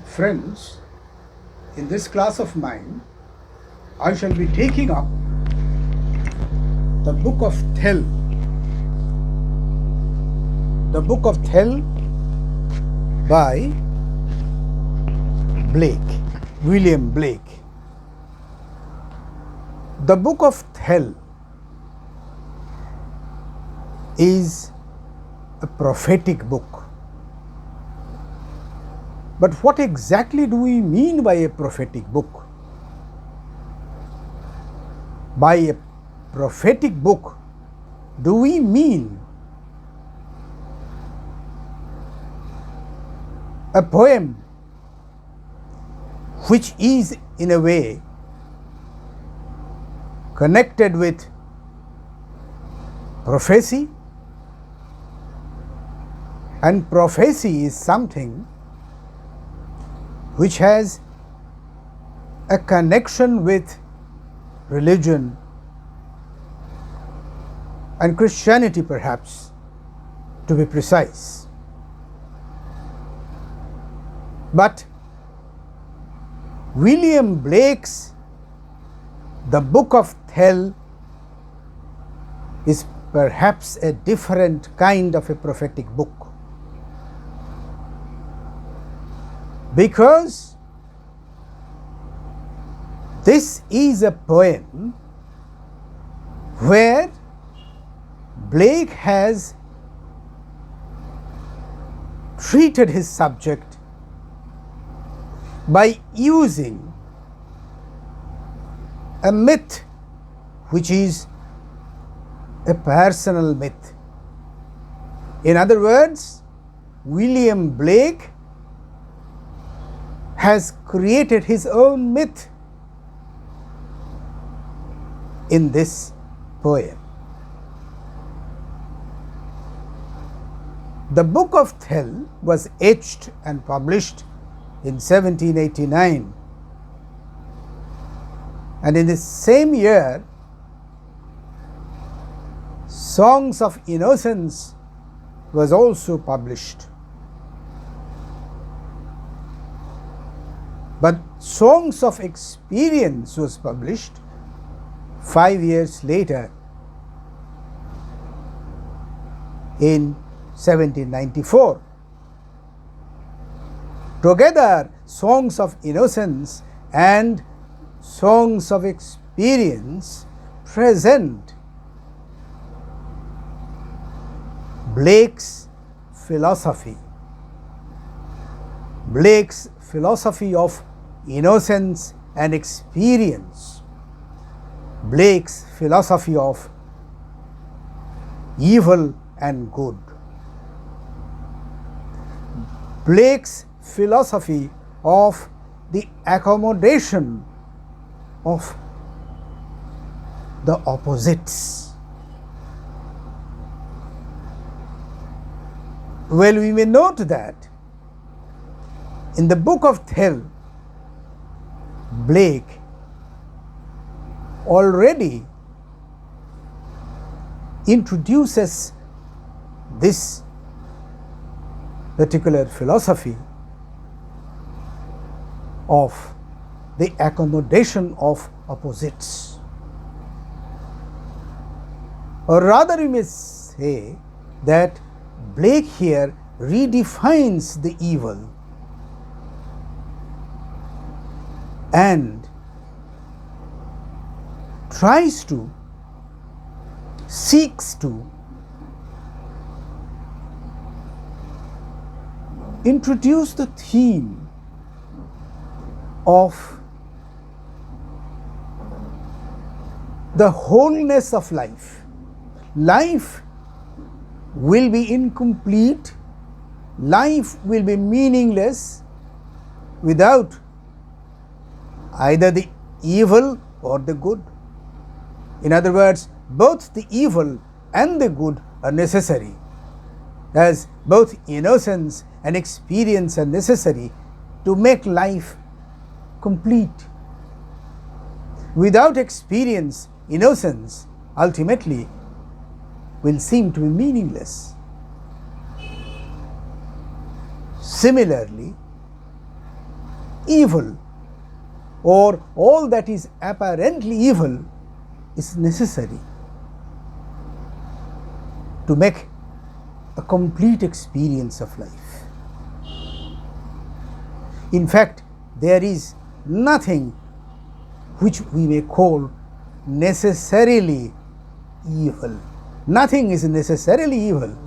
Friends, in this class of mine, I shall be taking up the book of Thel. The book of Thel by William Blake. The book of Thel is a prophetic book. But what exactly do we mean by a prophetic book? By a prophetic book, do we mean a poem which is in a way connected with prophecy? And prophecy is something which has a connection with religion and Christianity, perhaps, to be precise. But William Blake's The Book of Thel is perhaps a different kind of a prophetic book, because this is a poem where Blake has treated his subject by using a myth which is a personal myth. In other words, William Blake has created his own myth in this poem. The Book of Thel was etched and published in 1789, and in the same year, Songs of Innocence was also published. But Songs of Experience was published 5 years later in 1794. Together, Songs of Innocence and Songs of Experience present Blake's philosophy of innocence and experience, Blake's philosophy of evil and good, Blake's philosophy of the accommodation of the opposites. Well, we may note that in the Book of Thel, Blake already introduces this particular philosophy of the accommodation of opposites. Or rather, we may say that Blake here redefines the evil and seeks to introduce the theme of the wholeness of life. Life will be incomplete, life will be meaningless without either the evil or the good. In other words, both the evil and the good are necessary, as both innocence and experience are necessary to make life complete. Without experience, innocence ultimately will seem to be meaningless. Similarly, evil or all that is apparently evil is necessary to make a complete experience of life. In fact, there is nothing which we may call necessarily evil. Nothing is necessarily evil.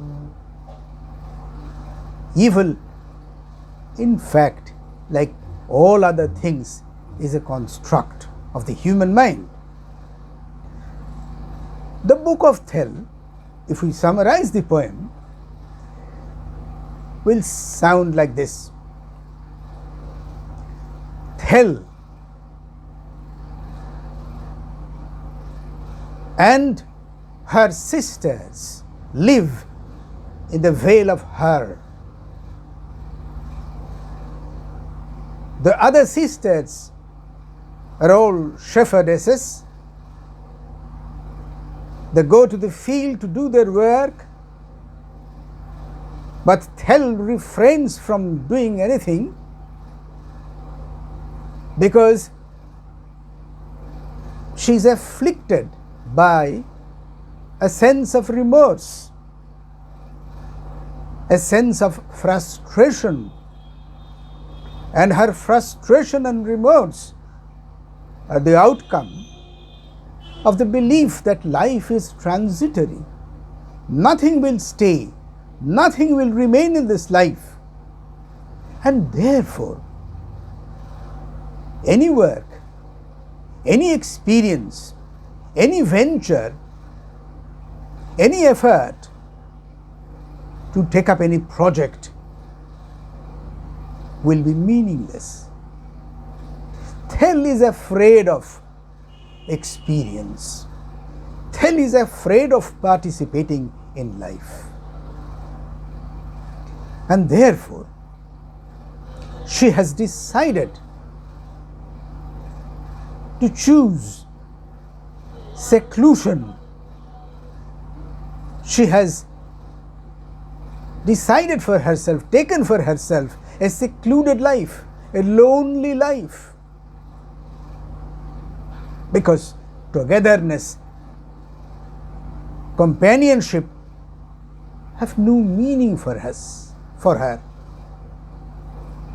Evil, in fact, like all other things, is a construct of the human mind. The book of Thel, if we summarize the poem, will sound like this. Thel and her sisters live in the vale of Har. The other sisters are all shepherdesses. They go to the field to do their work, but Thel refrains from doing anything because she is afflicted by a sense of remorse, a sense of frustration, and her frustration and remorse are the outcome of the belief that life is transitory. Nothing will stay, nothing will remain in this life, and therefore any work, any experience, any venture, any effort to take up any project will be meaningless. Thel is afraid of experience. Thel is afraid of participating in life. And therefore, she has decided to choose seclusion. She has decided for herself, taken for herself a secluded life, a lonely life. Because togetherness, companionship have no meaning for us, for her.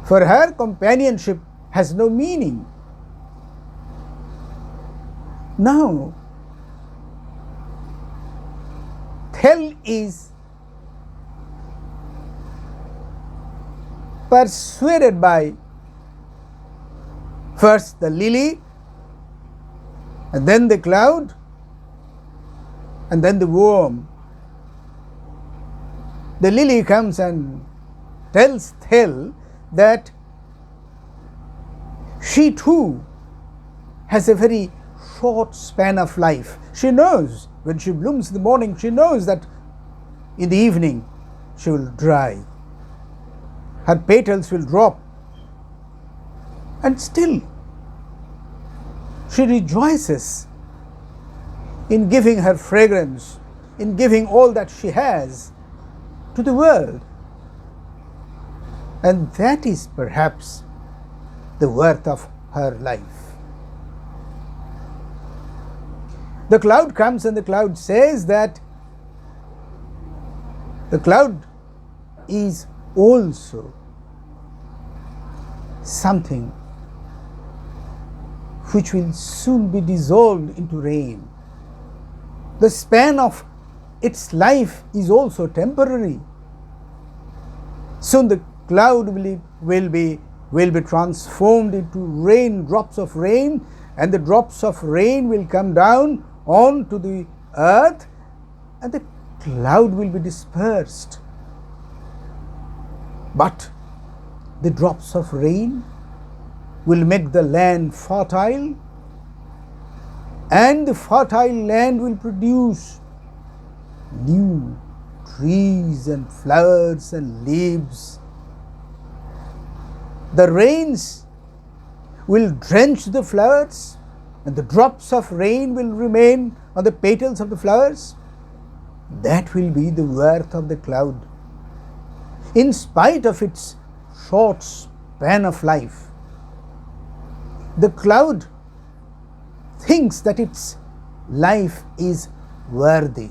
For her, companionship has no meaning. Now, Thel is persuaded by first the lily, and then the cloud, and then the worm. The lily comes and tells Thel that she too has a very short span of life. She knows when she blooms in the morning, she knows that in the evening she will dry. Her petals will drop. And still, she rejoices in giving her fragrance, in giving all that she has to the world. And that is perhaps the worth of her life. The cloud comes and the cloud says that the cloud is also something which will soon be dissolved into rain. The span of its life is also temporary. Soon the cloud will be transformed into rain, drops of rain, and the drops of rain will come down onto the earth, and the cloud will be dispersed. But the drops of rain will make the land fertile, and the fertile land will produce new trees and flowers and leaves. The rains will drench the flowers, and the drops of rain will remain on the petals of the flowers. That will be the worth of the cloud. In spite of its short span of life, The cloud thinks that its life is worthy.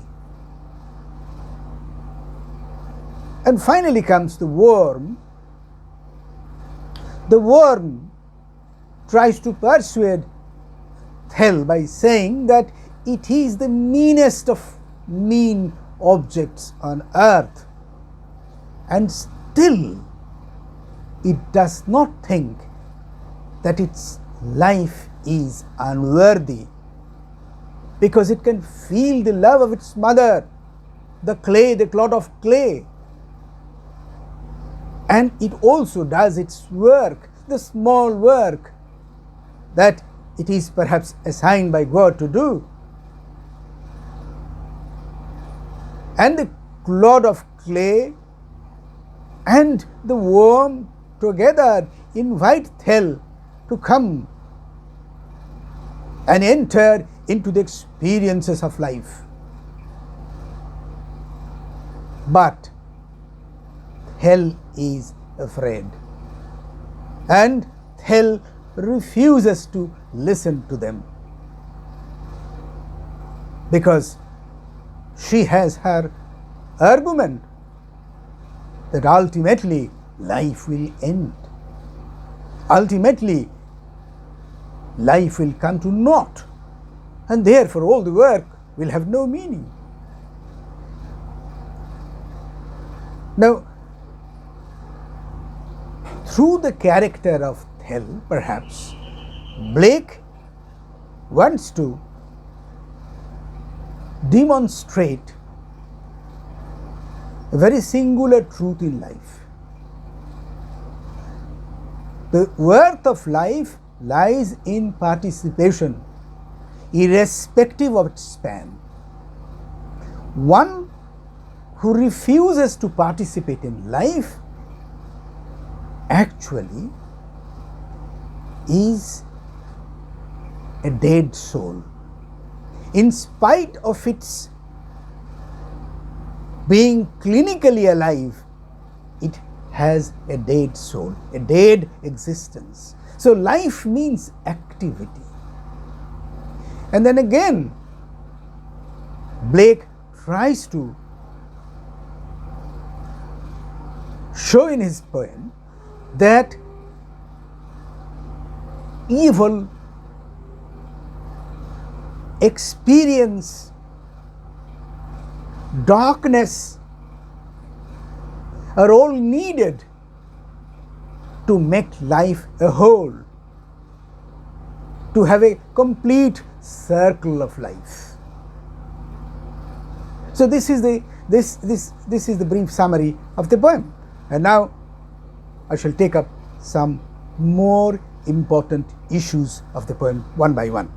And finally comes the worm. The worm tries to persuade Thel by saying that it is the meanest of mean objects on earth, and still it does not think that its life is unworthy, because it can feel the love of its mother, the clay, the clod of clay, and it also does its work, the small work that it is perhaps assigned by God to do. And the clod of clay and the worm together invite Thel to come and enter into the experiences of life. But Thel is afraid, and Thel refuses to listen to them, because she has her argument that ultimately life will end. Ultimately, life will come to naught, and therefore all the work will have no meaning. Now, through the character of Thel, perhaps, Blake wants to demonstrate a very singular truth in life. The worth of life lies in participation, irrespective of its span. One who refuses to participate in life actually is a dead soul. In spite of its being clinically alive, it has a dead soul, a dead existence. So life means activity. And then again, Blake tries to show in his poem that evil, experience, darkness are all needed to make life a whole, to have a complete circle of life. So this is the brief summary of the poem. And now I shall take up some more important issues of the poem one by one.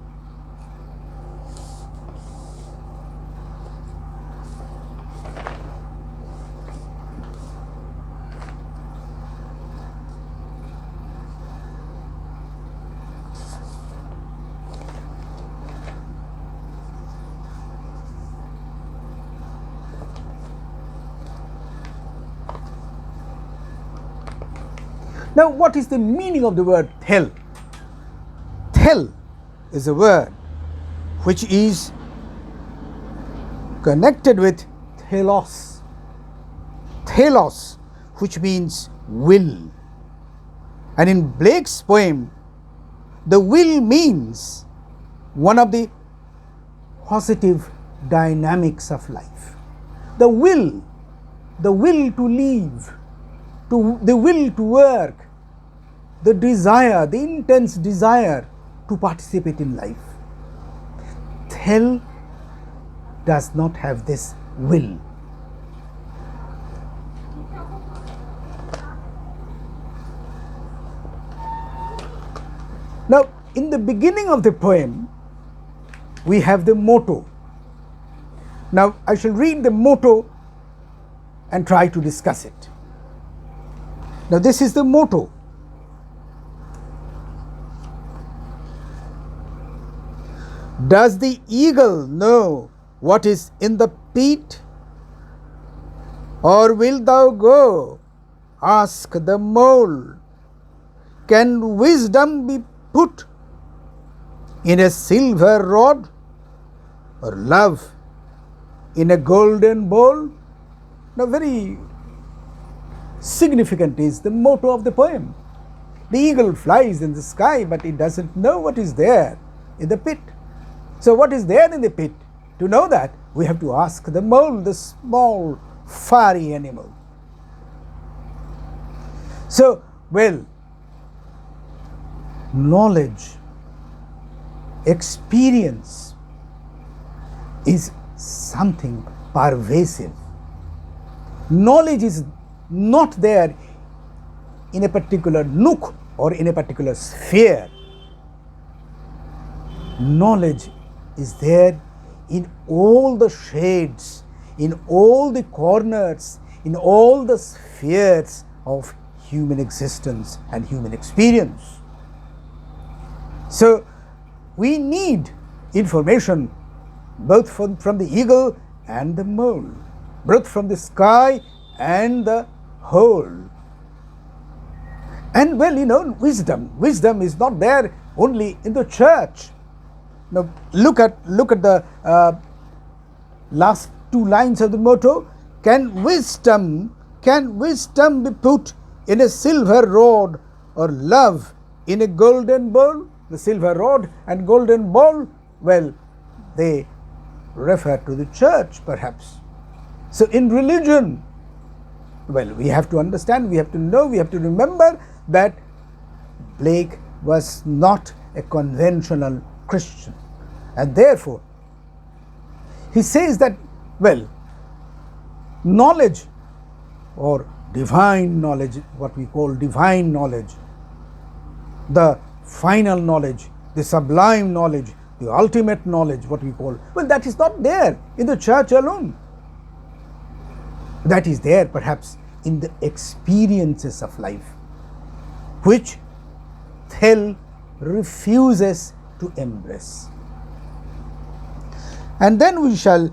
Now, what is the meaning of the word Thel? Thel is a word which is connected with Thelos. Thelos, which means will. And in Blake's poem, the will means one of the positive dynamics of life. The will to live, the will to work, the desire, the intense desire to participate in life. Thel does not have this will. Now, in the beginning of the poem, we have the motto. Now, I shall read the motto and try to discuss it. Now, this is the motto. Does the eagle know what is in the pit? Or wilt thou go ask the mole? Can wisdom be put in a silver rod, or love in a golden bowl? Now, very significant is the motto of the poem. The eagle flies in the sky, but it doesn't know what is there in the pit. So, what is there in the pit? To know that, we have to ask the mole, the small, furry animal. So, well, knowledge, experience is something pervasive. Knowledge is not there in a particular nook or in a particular sphere. Knowledge is there in all the shades, in all the corners, in all the spheres of human existence and human experience. So, we need information both from the eagle and the mole, both from the sky and the whole. And well, wisdom is not there only in the church. Now look at the last two lines of the motto. Can wisdom be put in a silver rod, or love in a golden bowl? The silver rod and golden bowl, well, they refer to the church perhaps. So in religion, well, we have to understand, we have to know, we have to remember that Blake was not a conventional Christian, and therefore he says that, well, knowledge or divine knowledge, what we call divine knowledge, the final knowledge, the sublime knowledge, the ultimate knowledge, what we call, well, that is not there in the church alone. That is there perhaps in the experiences of life, which Thel refuses to embrace. And then we shall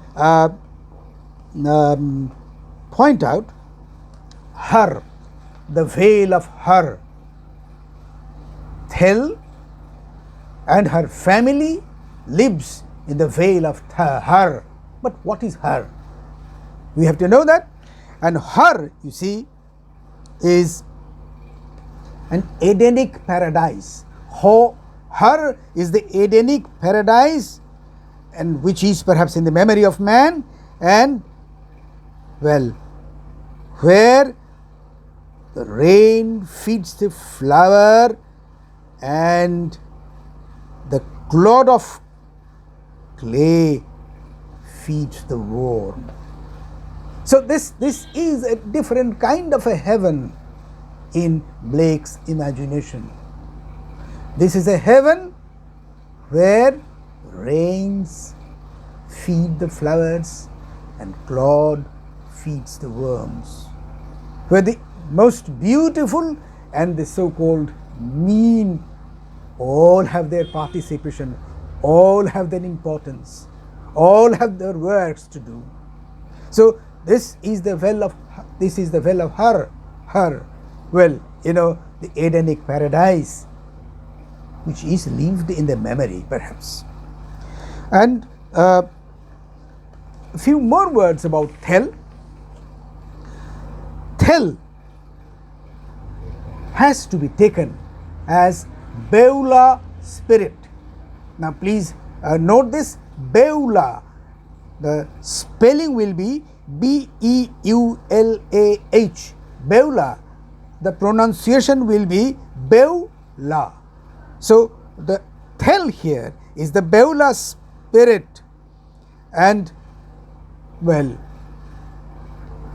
point out her, the veil of her. Thel and her family lives in the veil of her. But what is her? We have to know that. And her, you see, is an Edenic paradise. Her is the Edenic paradise, and which is perhaps in the memory of man, and well, where the rain feeds the flower and the clod of clay feeds the worm. So this is a different kind of a heaven in Blake's imagination. This is a heaven where rains feed the flowers and clod feeds the worms, where the most beautiful and the so-called mean all have their participation, all have their importance, all have their works to do. So this is the well of her. Well, the Edenic paradise, which is lived in the memory perhaps. And a few more words about Thel. Thel has to be taken as Beulah spirit. Now please note this, Beulah. The spelling will be B-E-U-L-A-H, Beulah. The pronunciation will be Beulah. So the Thel here is the Beulah spirit, and well,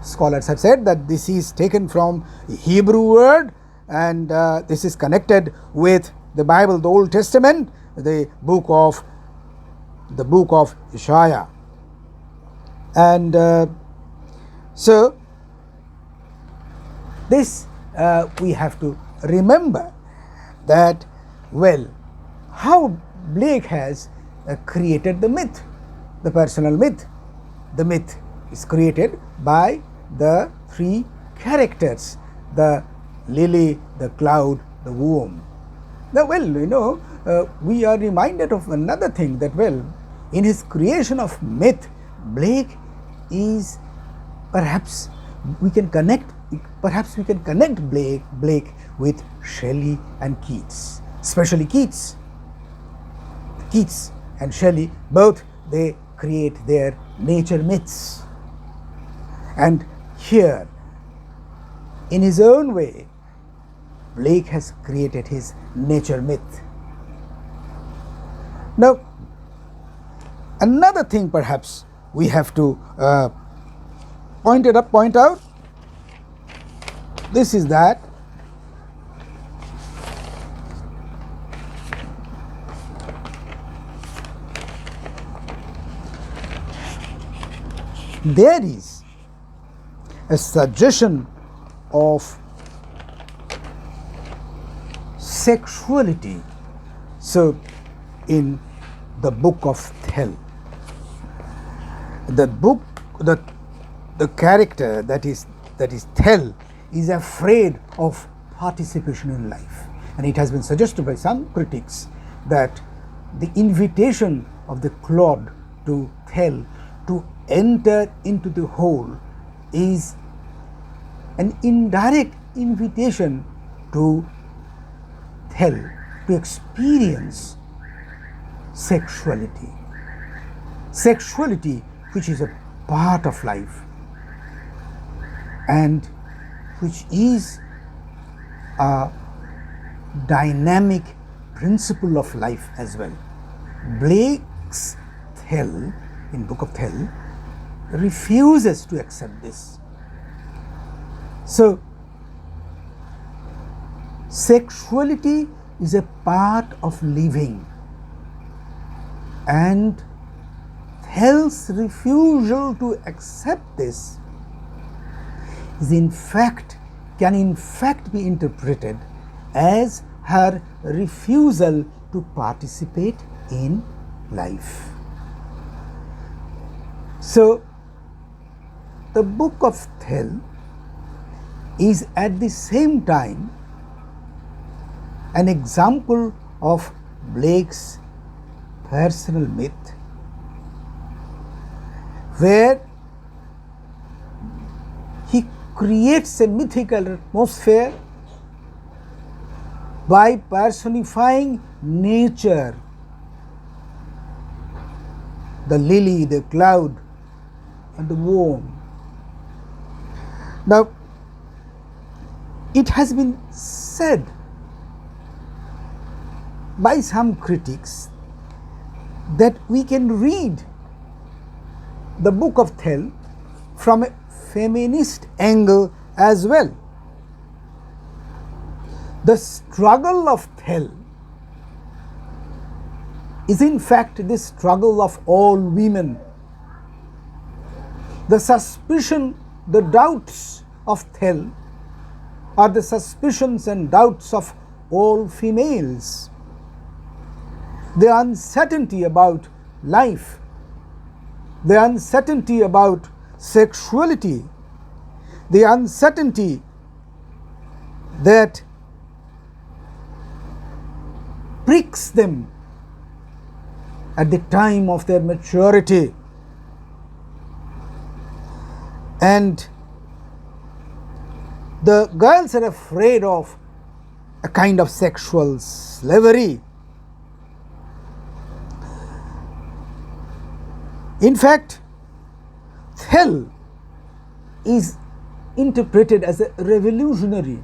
scholars have said that this is taken from a Hebrew word, and this is connected with the Bible, the Old Testament, the book of Isaiah. And so this we have to remember that, well, how Blake has created the myth, the personal myth. The myth is created by the three characters, the lily, the cloud, the worm. Now, well, we are reminded of another thing that, well, in his creation of myth, Blake is perhaps we can connect Blake with Shelley and Keats, especially Keats. Keats and Shelley, both they create their nature myths. And here, in his own way, Blake has created his nature myth. Now, another thing perhaps we have to point out, this is that there is a suggestion of sexuality. So, in the book of Thel, the character that is Thel is afraid of participation in life, and it has been suggested by some critics that the invitation of the clod to Thel to enter into the whole is an indirect invitation to Thel to experience sexuality which is a part of life and which is a dynamic principle of life as well. Blake's Thel, in Book of Thel, refuses to accept this. So, sexuality is a part of living, and Thel's refusal to accept this can in fact be interpreted as her refusal to participate in life. So, the Book of Thel is at the same time an example of Blake's personal myth, where he creates a mythical atmosphere by personifying nature, the lily, the cloud, and the worm. Now, it has been said by some critics that we can read the Book of Thel from a feminist angle as well. The struggle of Thel is in fact the struggle of all women. The suspicion, the doubts of Thel are the suspicions and doubts of all females. The uncertainty about life, the uncertainty about sexuality, the uncertainty that pricks them at the time of their maturity, and the girls are afraid of a kind of sexual slavery. In fact, Thel is interpreted as a revolutionary.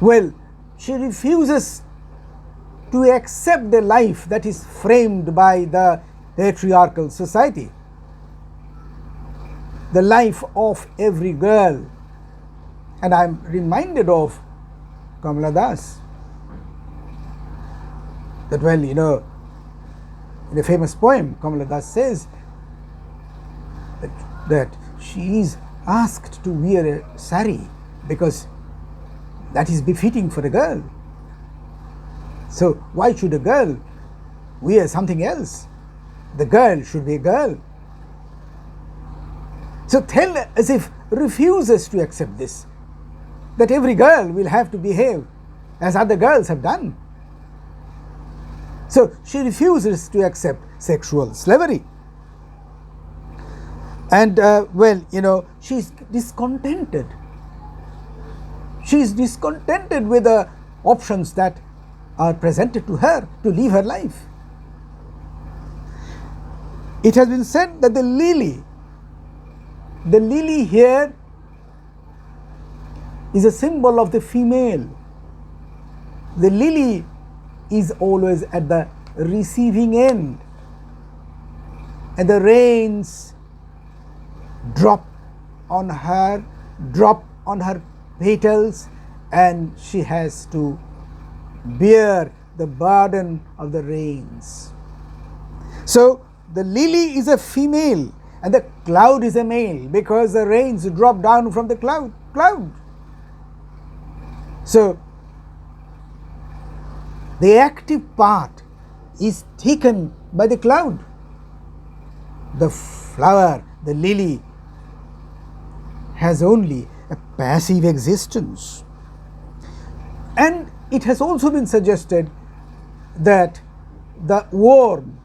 Well, she refuses to accept the life that is framed by the patriarchal society, the life of every girl. And I am reminded of Kamala Das, that, well, in a famous poem, Kamala Das says that she is asked to wear a sari because that is befitting for a girl. So why should a girl wear something else? The girl should be a girl. So Thel as if refuses to accept this. that every girl will have to behave as other girls have done. So she refuses to accept sexual slavery. And she's discontented. She is discontented with the options that are presented to her to live her life. It has been said that the lily here is a symbol of the female. The lily is always at the receiving end, and the rains drop on her petals, and she has to bear the burden of the rains. So the lily is a female and the cloud is a male, because the rains drop down from the cloud. So the active part is taken by the cloud. The flower, the lily, has only a passive existence. And it has also been suggested that the worm,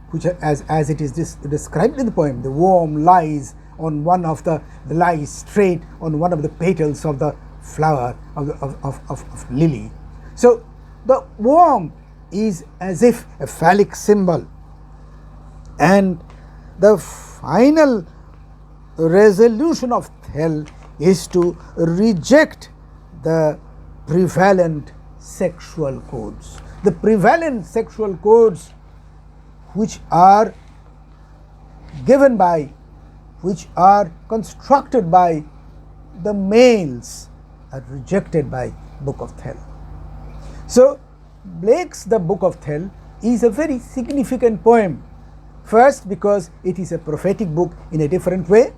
which as it is described in the poem, the worm lies straight on one of the petals of the flower of lily. So the worm is as if a phallic symbol, and the final resolution of Thel is to reject the prevalent sexual codes. The prevalent sexual codes which are constructed by the males are rejected by Book of Thel. So Blake's The Book of Thel is a very significant poem. First, because it is a prophetic book in a different way.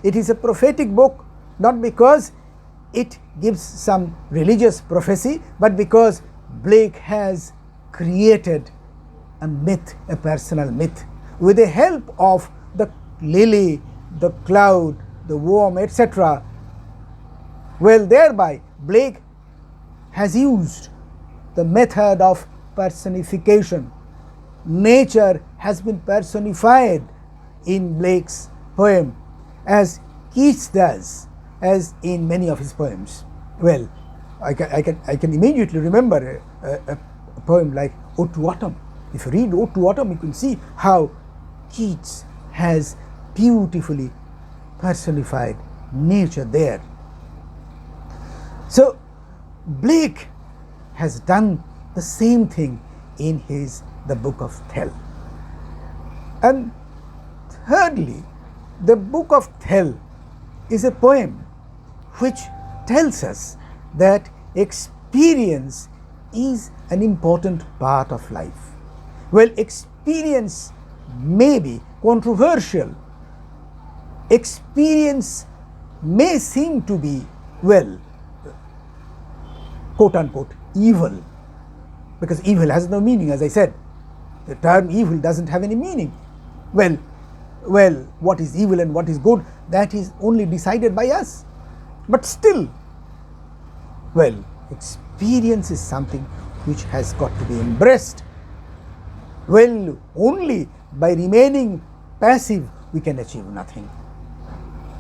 It is a prophetic book not because it gives some religious prophecy, but because Blake has created a myth, a personal myth, with the help of the lily, the cloud, the worm, etc. Well, thereby Blake has used the method of personification. Nature has been personified in Blake's poem, as Keats does, as in many of his poems. Well, I can immediately remember a poem like Ode to Autumn. If you read Ode to Autumn, you can see how Keats has beautifully personified nature there. So Blake has done the same thing in The Book of Thel. And thirdly, The Book of Thel is a poem which tells us that experience is an important part of life. Well, experience may be controversial. Experience may seem to be, well, quote unquote, evil, because evil has no meaning, as I said. The term evil doesn't have any meaning. Well, what is evil and what is good, that is only decided by us. But still, well, experience is something which has got to be embraced. Well, only by remaining passive we can achieve nothing.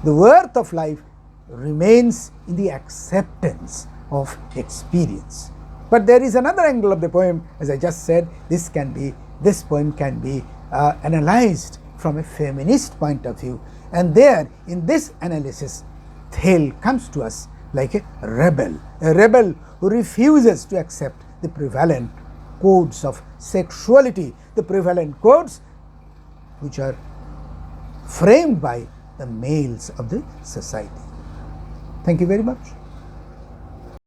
The worth of life remains in the acceptance of experience. But there is another angle of the poem, as I just said. This poem can be analyzed from a feminist point of view, and there, in this analysis, Thel comes to us like a rebel who refuses to accept the prevalent codes of sexuality, the prevalent codes which are framed by the males of the society. Thank you very much.